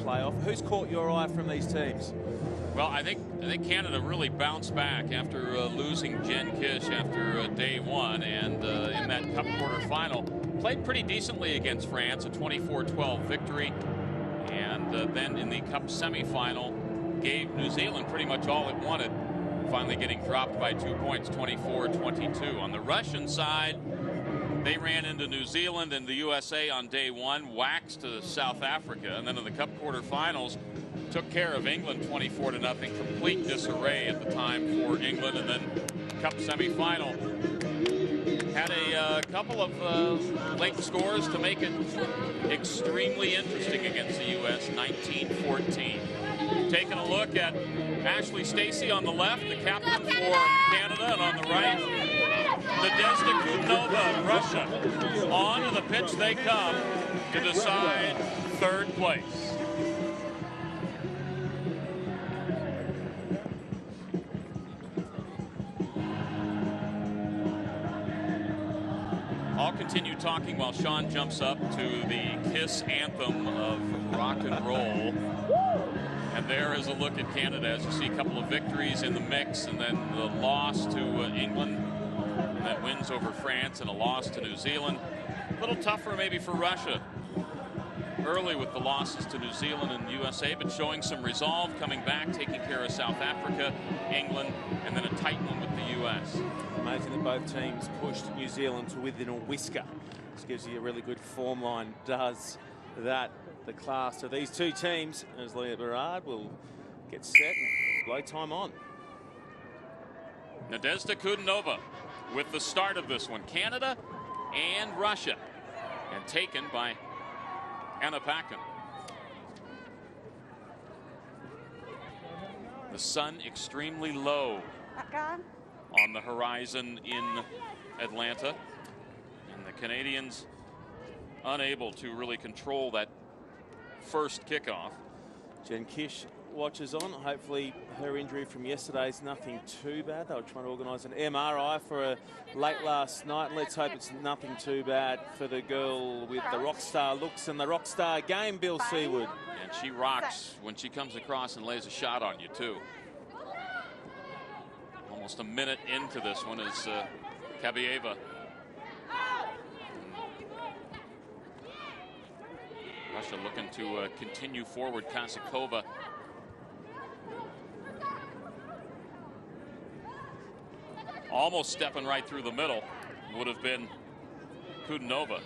playoff. Who's caught your eye from these teams? Well, I think Canada really bounced back after losing Jen Kish after day one, and in that Cup quarterfinal, played pretty decently against France, a 24-12 victory, and then in the Cup semifinal, gave New Zealand pretty much all it wanted, finally getting dropped by 2 points, 24-22. On the Russian side, they ran into New Zealand and the USA on day one, waxed South Africa, and then in the Cup quarterfinals, took care of England 24-0. Complete disarray at the time for England, and then Cup semifinal had a couple of late scores to make it extremely interesting against the U.S. 19-14. Taking a look at Ashley Stacey on the left, the captain for Canada, and on the right, Nadezhda Kudnova, Russia. On the pitch they come to decide third place. I'll continue talking while Sean jumps up to the KISS anthem of rock and roll. And there is a look at Canada as you see a couple of victories in the mix, and then the loss to England, and then wins over France, and a loss to New Zealand. A little tougher maybe for Russia early with the losses to New Zealand and USA, but showing some resolve, coming back, taking care of South Africa, England, and then a tight one with the U.S. Amazing that both teams pushed New Zealand to within a whisker. This gives you a really good form line, does that. The class of these two teams, as Leah Berard will get set and blow time on. Nadezhda Kudnova with the start of this one. Canada and Russia, and taken by Anna Paquin. The sun extremely low on the horizon in Atlanta, and the Canadians unable to really control that first kickoff. Jen Kish watches on. Hopefully her injury from yesterday is nothing too bad. They were trying to organise an MRI for her late last night. Let's hope it's nothing too bad for the girl with the rock star looks and the rock star game, Bill Seawood. And she rocks when she comes across and lays a shot on you too. Almost a minute into this one is Kabieva. Russia looking to continue forward. Kazakova almost stepping right through the middle. Would have been Kudnova.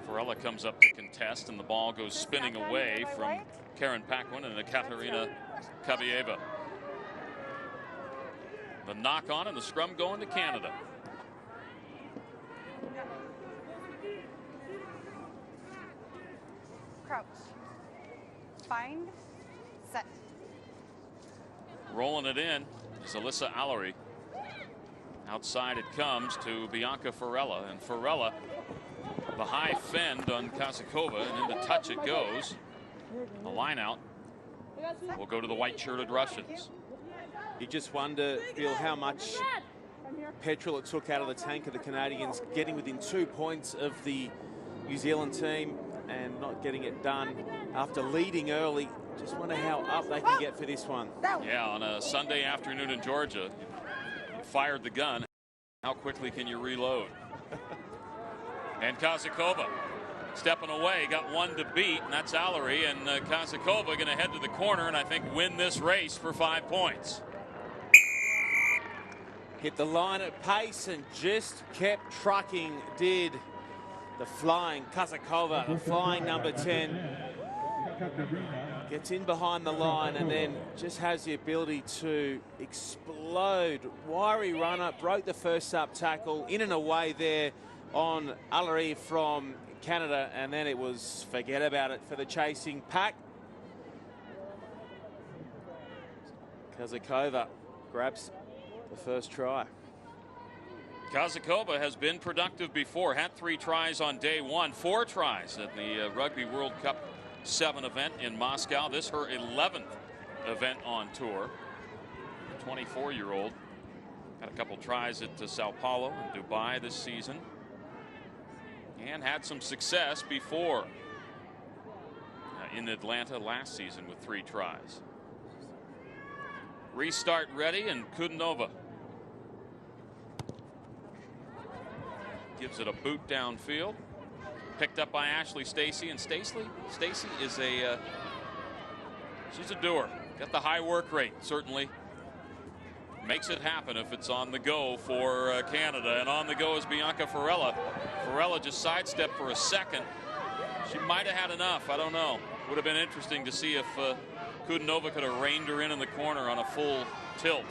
Farella comes up to contest, and the ball goes spinning away from Karen Paquin and Ekaterina Kabieva. The knock on and the scrum going to Canada. Crouch. Find. Set. Rolling it in is Alyssa Allery. Outside it comes to Bianca Farella, and Farella, the high fend on Kazakova, and into touch it goes. The line out will go to the white-shirted Russians. You just wonder, Bill, how much petrol it took out of the tank of the Canadians, getting within 2 points of the New Zealand team and not getting it done after leading early. Just wonder how up they can get for this one. Yeah, on a Sunday afternoon in Georgia, you fired the gun. How quickly can you reload? And Kazakova stepping away, got one to beat, and that's Allery. And Kazakova going to head to the corner and I think win this race for 5 points. Hit the line at pace and just kept trucking, did the flying Kazakova, the flying number 10. Gets in behind the line and then just has the ability to explode. Wiry runner, broke the first up tackle, in and away there on Allery from Canada, and then it was forget about it for the chasing pack. Kazakova grabs the first try. Kazakova has been productive before, had 3 tries on day one, 4 tries at the Rugby World Cup 7 event in Moscow. This her 11th event on tour. The 24-year-old had a couple tries at Sao Paulo and Dubai this season, and had some success before in Atlanta last season with 3 tries. Restart ready, and Kudnova gives it a boot downfield. Picked up by Ashley Stacey, and Stacey is she's a doer. Got the high work rate, certainly. Makes it happen if it's on the go for Canada. And on the go is Bianca Farella. Farella just sidestepped for a second. She might have had enough. I don't know. Would have been interesting to see if Kudnova could have reined her in the corner on a full tilt.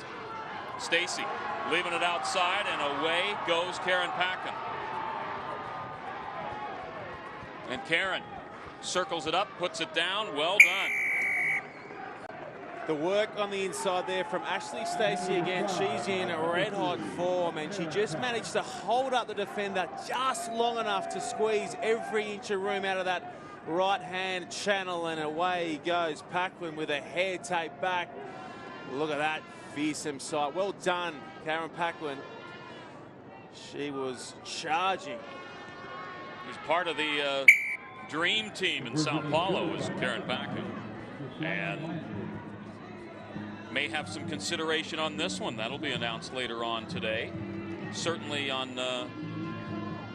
Stacey leaving it outside, and away goes Karen Paquin. And Karen circles it up, puts it down. Well done. The work on the inside there from Ashley Stacey again. She's in red hot form, and she just managed to hold up the defender just long enough to squeeze every inch of room out of that right hand channel, and away goes Paquin with a head tape back. Look at that fearsome sight. Well done, Karen Paquin. She was charging. He's part of the dream team in Sao Paulo, is Karen Paquin, and may have some consideration on this one. That'll be announced later on today, certainly on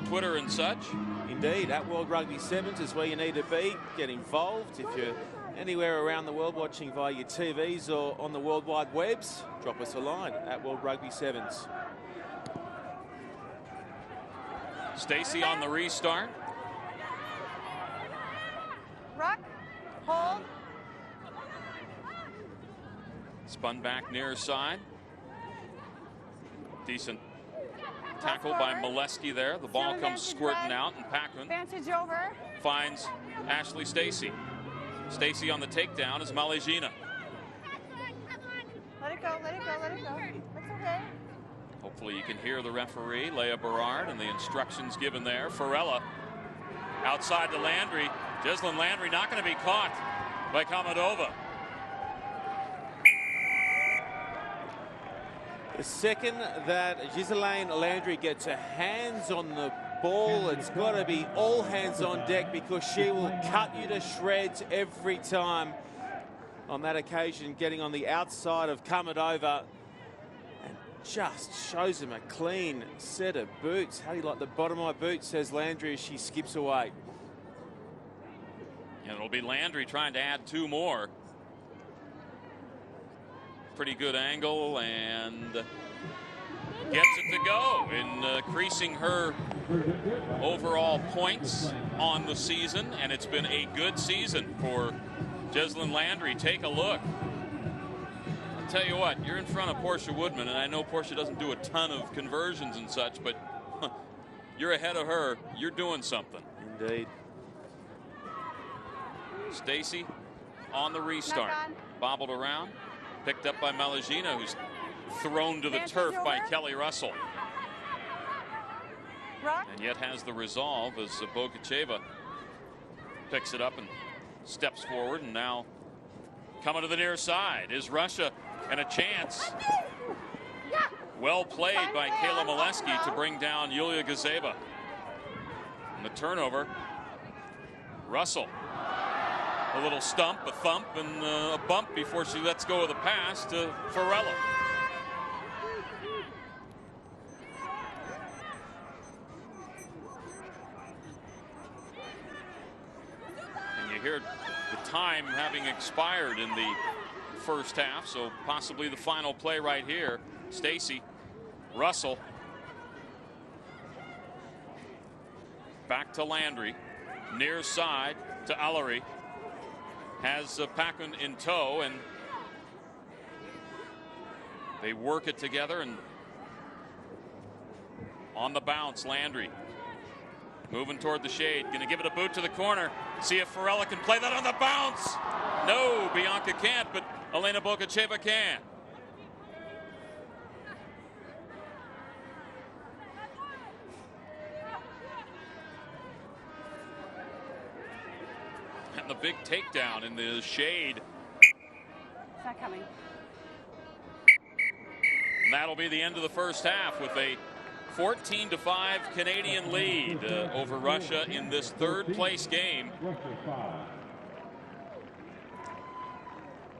Twitter and such. Indeed, at World Rugby Sevens is where you need to be. Get involved. If you're anywhere around the world watching via your TVs or on the World Wide Webs, drop us a line at World Rugby Sevens. Stacey on the restart. Ruck, hold. Spun back near side. Decent tackle by Molesky there. The ball comes squirting out, and Paquin Vantage over. finds Ashley Stacey. Stacey on the takedown is Malejina. Let it go, let it go, let it go. It's okay. Hopefully you can hear the referee, Leah Berard, and the instructions given there. Farella outside to Landry. Gisela Landry not going to be caught by Komadova. The second that Ghislaine Landry gets her hands on the ball, it's got to be all hands on deck, because she will cut you to shreds every time. On that occasion, getting on the outside of Komadova and just shows him a clean set of boots. How do you like the bottom of my boot, says Landry as she skips away. And it'll be Landry trying to add 2 more. Pretty good angle, and gets it to go, increasing her overall points on the season. And it's been a good season for Gisela Landry. Take a look. I'll tell you what, you're in front of Portia Woodman, and I know Portia doesn't do a ton of conversions and such, but you're ahead of her. You're doing something. Indeed. Stacey on the restart. Bobbled around. Picked up by Malejina, who's thrown to the turf by Kelly Russell. And yet has the resolve as Bogacheva picks it up and steps forward. And now coming to the near side is Russia, and a chance. Well played by Kayla Molesky to bring down Yulia Gazeba. And the turnover, Russell. A little stump, a thump, and a bump before she lets go of the pass to Farella. And you hear the time having expired in the first half, so possibly the final play right here. Stacey, Russell. Back to Landry, near side to Allery. Has Paquin in tow, and they work it together. And on the bounce, Landry moving toward the shade, going to give it a boot to the corner. See if Farella can play that on the bounce. No, Bianca can't, but Elena Bogacheva can. And the big takedown in the shade. It's not coming. And that'll be the end of the first half with a 14-5 Canadian lead over Russia in this third place game.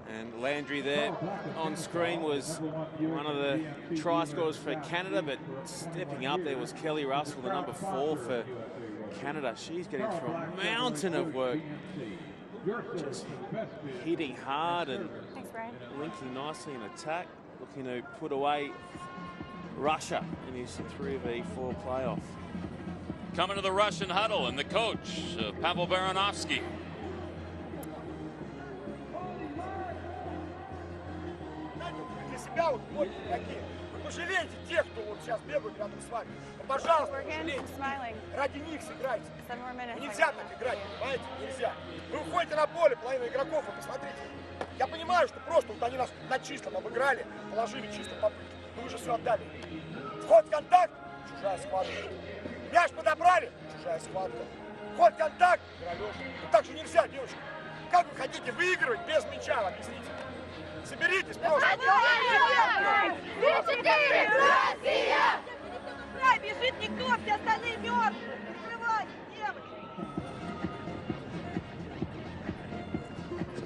And Landry there on screen was one of the try scorers for Canada, but stepping up there was Kelly Russell, the number 4 for Canada. She's getting through a mountain of work, just hitting hard and linking nicely in attack, looking to put away Russia in his 3v4 playoff. Coming to the Russian huddle, and the coach, Pavel Baranovsky. Пожалейте тех, кто вот сейчас бегают рядом с вами. Пожалуйста, пожалейте. Ради них сыграйте. Нельзя так играть, понимаете? Нельзя. Вы выходите на поле, половина игроков, вы посмотрите. Я понимаю, что просто вот они нас на чистом обыграли, положили чисто попытки. Но вы же все отдали. Вход в контакт, чужая схватка. Мяч подобрали, чужая схватка. Вход в контакт, игралёж. Ну так же нельзя, девочки. Как вы хотите выигрывать без мяча, объясните? Соберитесь, просто. Бежит никто, все остальные мертвые. Прикрывайте, девочки.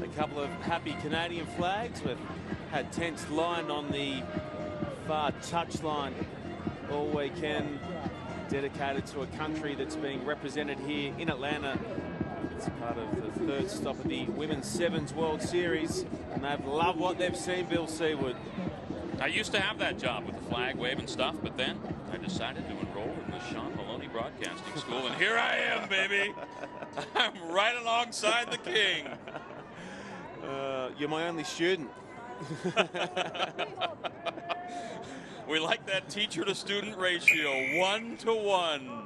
A couple of happy Canadian flags. We've had tents lined on the far touchline all weekend, dedicated to a country that's being represented here in Atlanta. It's part of the third stop of the Women's Sevens World Series, and they've loved what they've seen, Bill Seawood. I used to have that job with the flag waving stuff, but then I decided to enroll in the Sean Maloney Broadcasting School, and here I am, baby. I'm right alongside the king. You're my only student. We like that teacher-to-student ratio, 1-to-1.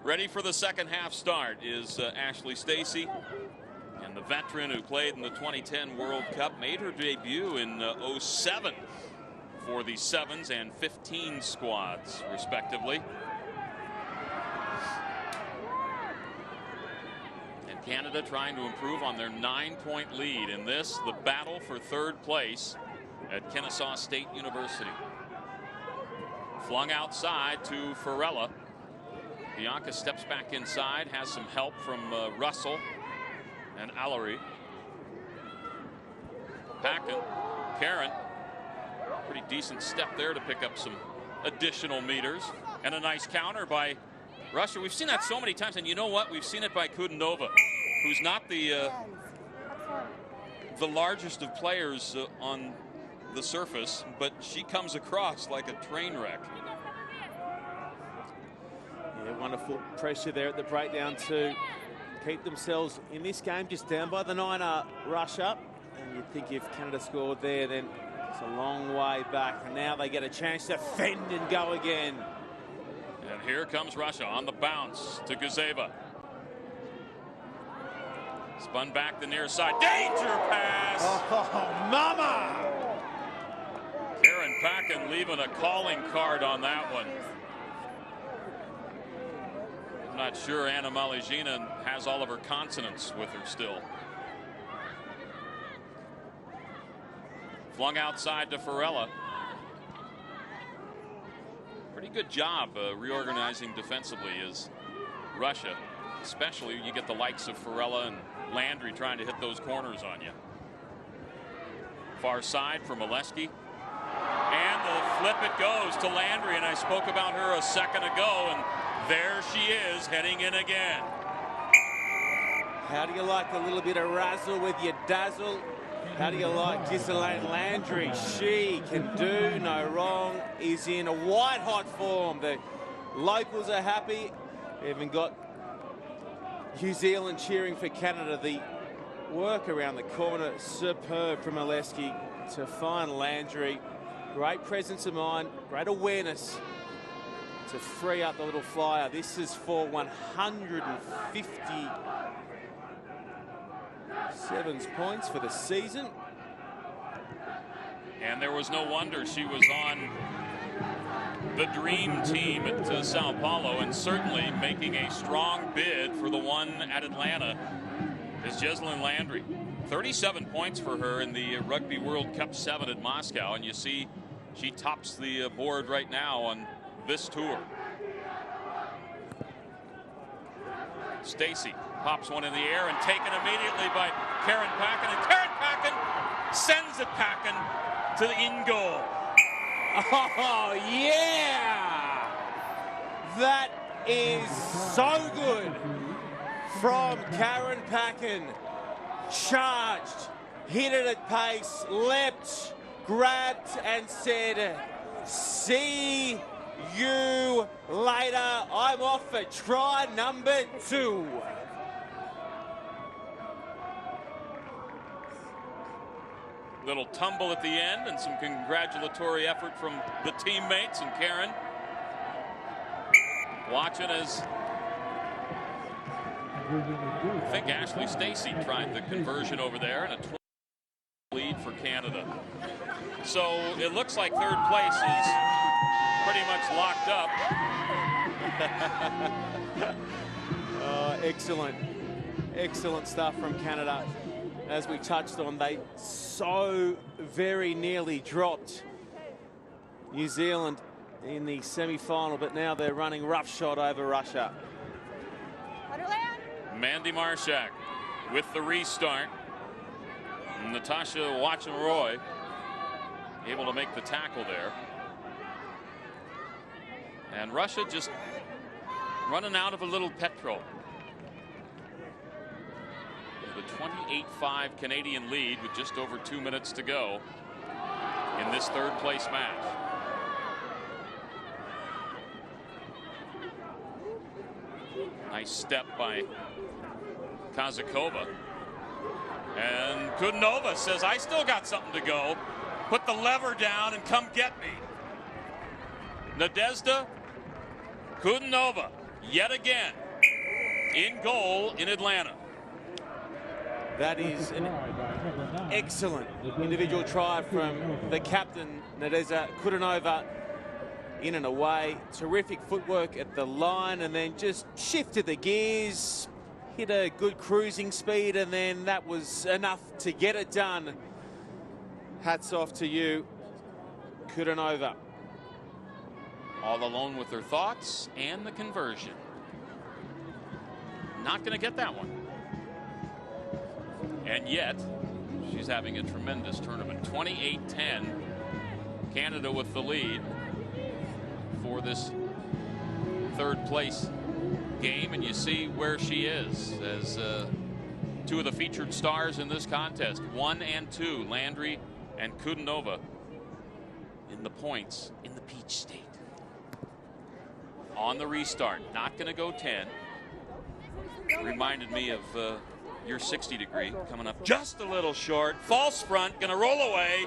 Ready for the second half start is Ashley Stacey. And the veteran who played in the 2010 World Cup made her debut in 07 for the 7s and 15 squads, respectively. And Canada trying to improve on their 9-point lead in this, the battle for third place at Kennesaw State University. Flung outside to Farella. Bianca steps back inside, has some help from Russell and Allery. Packin, Karen, pretty decent step there to pick up some additional meters. And a nice counter by Russia. We've seen that so many times, and you know what? We've seen it by Kudinova, who's not the largest of players on the surface, but she comes across like a train wreck. Yeah, wonderful pressure there at the breakdown to keep themselves in this game just down by the 9 Russia. And you'd think if Canada scored there, then it's a long way back. And now they get a chance to fend and go again. And here comes Russia on the bounce to Guzeva. Spun back the near side. Danger pass! Oh, mama! Karen Packin leaving a calling card on that one. I'm not sure Anna Malijina has all of her consonants with her still. Flung outside to Farella. Pretty good job reorganizing defensively is Russia. Especially you get the likes of Farella and Landry trying to hit those corners on you. Far side for Molesky. And the flip it goes to Landry, and I spoke about her a second ago, and there she is heading in again. How do you like a little bit of razzle with your dazzle? How do you like Ghislaine Landry? She can do no wrong. Is in a white hot form. The locals are happy. They even got New Zealand cheering for Canada. The work around the corner, superb from Molesky to find Landry. Great presence of mind, great awareness to free up the little flyer. This is for 157 points for the season. And there was no wonder she was on the dream team at Sao Paulo, and certainly making a strong bid for the one at Atlanta is Ghislaine Landry. 37 points for her in the Rugby World Cup 7 at Moscow, and you see she tops the board right now on this tour. Stacey Pops one in the air and taken immediately by Karen Packen. And Karen Packen sends it packing to the in goal. Oh, yeah! That is so good from Karen Packen. Charged, hit it at pace, leapt, grabbed and said, see you later. I'm off for try number 2. Little tumble at the end and some congratulatory effort from the teammates, and Karen watching as I think Ashley Stacey tried the conversion over there, and a 12 lead for Canada. So it looks like third place is pretty much locked up. Excellent stuff from Canada. As we touched on, they so very nearly dropped New Zealand in the semi-final, but now they're running roughshod over Russia. Mandy Marshak with the restart. Natasha Wachenroy able to make the tackle there. And Russia just running out of a little petrol. The 28-5 Canadian lead with just over 2 minutes to go in this third place match. Nice step by Kazakova. And Kudinova says, I still got something to go. Put the lever down and come get me. Nadezhda Kudinova, yet again, in goal in Atlanta. That is an excellent individual try from the captain, Nadezhda Kudinova, in and away. Terrific footwork at the line, and then just shifted the gears, hit a good cruising speed, and then that was enough to get it done. Hats off to you, Kudinova. All alone with her thoughts and the conversion. Not going to get that one. And yet, she's having a tremendous tournament. 28-10, Canada with the lead for this third place game. And you see where she is as two of the featured stars in this contest. 1 and 2, Landry and Kudinova in the points in the Peach State. On the restart, not going to go 10. Reminded me of your 60 degree coming up just a little short. False front, going to roll away.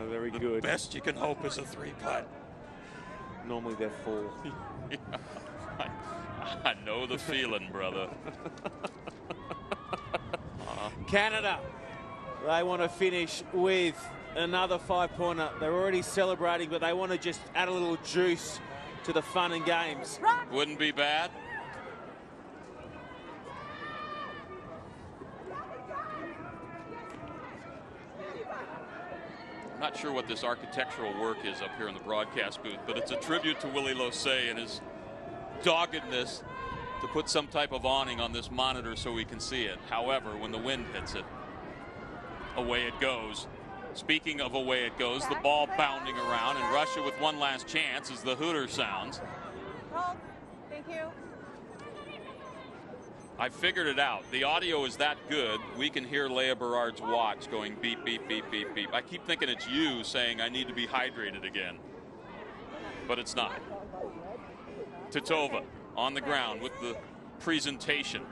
Very good. The best you can hope is a 3-putt. Normally they're 4. Yeah, I know the feeling, brother. Canada, they want to finish with another 5-pointer. They're already celebrating, but they want to just add a little juice to the fun and games. Wouldn't be bad. I'm not sure what this architectural work is up here in the broadcast booth, but it's a tribute to Willie Losay and his doggedness to put some type of awning on this monitor so we can see it. However, when the wind hits it, away it goes. Speaking of away it goes, the ball bounding around, and Russia with one last chance as the hooter sounds. Thank you. I figured it out. The audio is that good, we can hear Leah Berard's watch going beep, beep, beep, beep, beep. I keep thinking it's you saying I need to be hydrated again, but it's not. Titova on the ground with the presentation.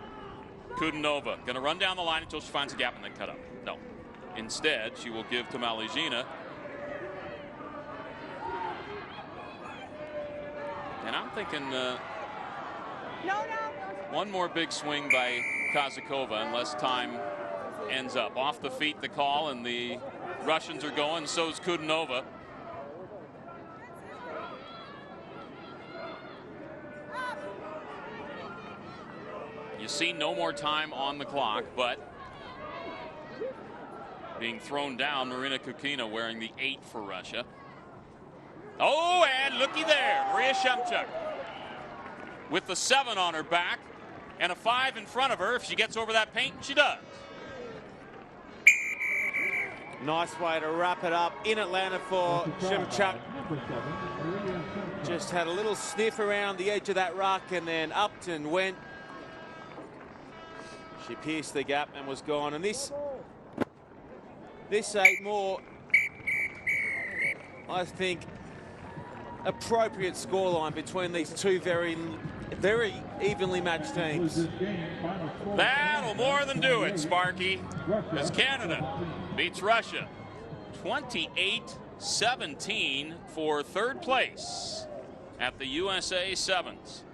Kudinova going to run down the line until she finds a gap and then cut up. No. Instead, she will give to Malyzhina. And I'm thinking one more big swing by Kazakova unless time ends up. Off the feet the call, and the Russians are going, so's Kudinova. You see no more time on the clock, but being thrown down, Marina Kukina wearing the 8 for Russia. Oh, and looky there, Maria Shemchuk. with the 7 on her back and a 5 in front of her if she gets over that paint, and she does. Nice way to wrap it up in Atlanta for Shimchuk. Just had a little sniff around the edge of that ruck and then upped and went. She pierced the gap and was gone. And this 8 more, I think, appropriate scoreline between these two very evenly matched teams. That'll more than do it, Sparky, as Canada beats Russia 28-17 for third place at the USA Sevens.